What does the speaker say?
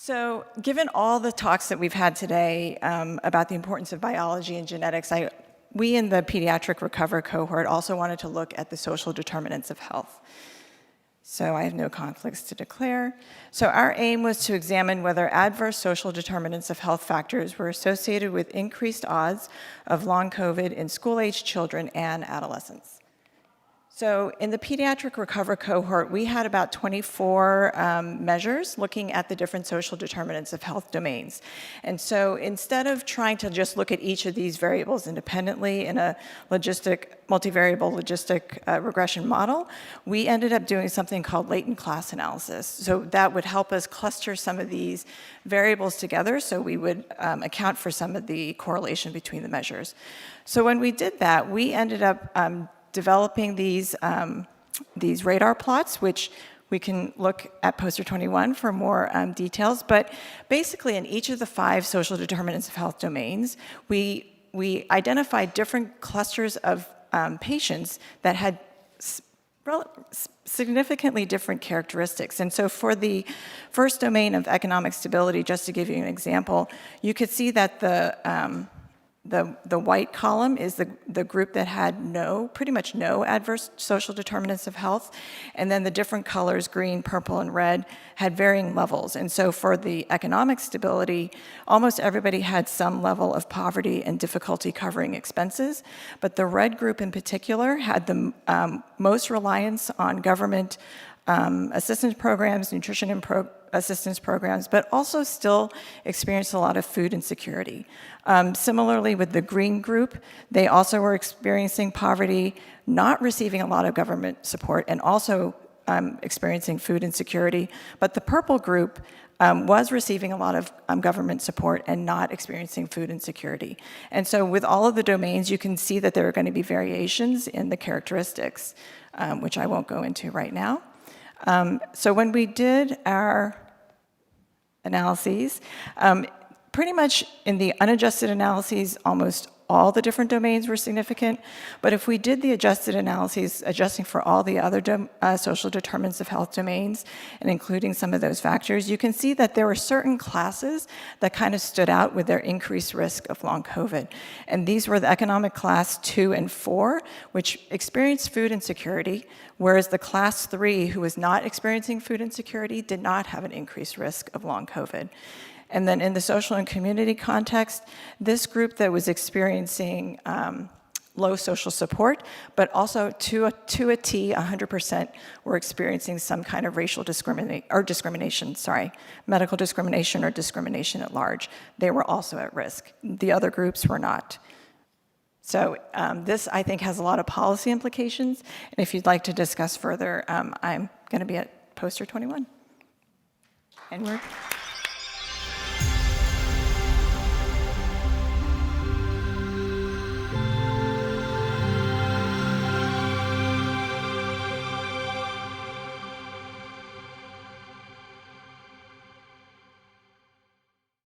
So given all the talks that we've had today about the importance of biology and genetics, we in the pediatric recover cohort also wanted to look at the social determinants of health. So I have no conflicts to declare. So our aim was to examine whether adverse social determinants of health factors were associated with increased odds of long COVID in school-aged children and adolescents. So in the pediatric recover cohort, we had about 24 measures looking at the different social determinants of health domains. And so instead of trying to just look at each of these variables independently in a multivariable logistic regression model, we ended up doing something called latent class analysis. So that would help us cluster some of these variables together so we would account for some of the correlation between the measures. So when we did that, we ended up developing these radar plots, which we can look at poster 21 for more details. But basically, in each of the 5 social determinants of health domains, we identified different clusters of patients that had significantly different characteristics. And so for the first domain of economic stability, just to give you an example, you could see that the white column is the group that had pretty much no adverse social determinants of health, and then the different colors, green, purple, and red, had varying levels. And so for the economic stability, almost everybody had some level of poverty and difficulty covering expenses, but the red group in particular had the most reliance on government assistance programs, nutrition and assistance programs, but also still experienced a lot of food insecurity. Similarly with the green group, they also were experiencing poverty, not receiving a lot of government support, and also experiencing food insecurity. But the purple group was receiving a lot of government support and not experiencing food insecurity. And so with all of the domains, you can see that there are going to be variations in the characteristics, which I won't go into right now. So when we did our analyses, pretty much in the unadjusted analyses, almost all the different domains were significant. But if we did the adjusted analyses, adjusting for all the other social determinants of health domains, and including some of those factors, you can see that there were certain classes that kind of stood out with their increased risk of long COVID. And these were the economic class 2 and 4, which experienced food insecurity, whereas the class 3, who was not experiencing food insecurity, did not have an increased risk of long COVID. And then in the social and community context, this group that was experiencing low social support, but also to a T, 100% were experiencing some kind of racial discrimination, medical discrimination or discrimination at large. They were also at risk. The other groups were not. So this, I think, has a lot of policy implications. And if you'd like to discuss further, I'm going to be at poster 21. And we're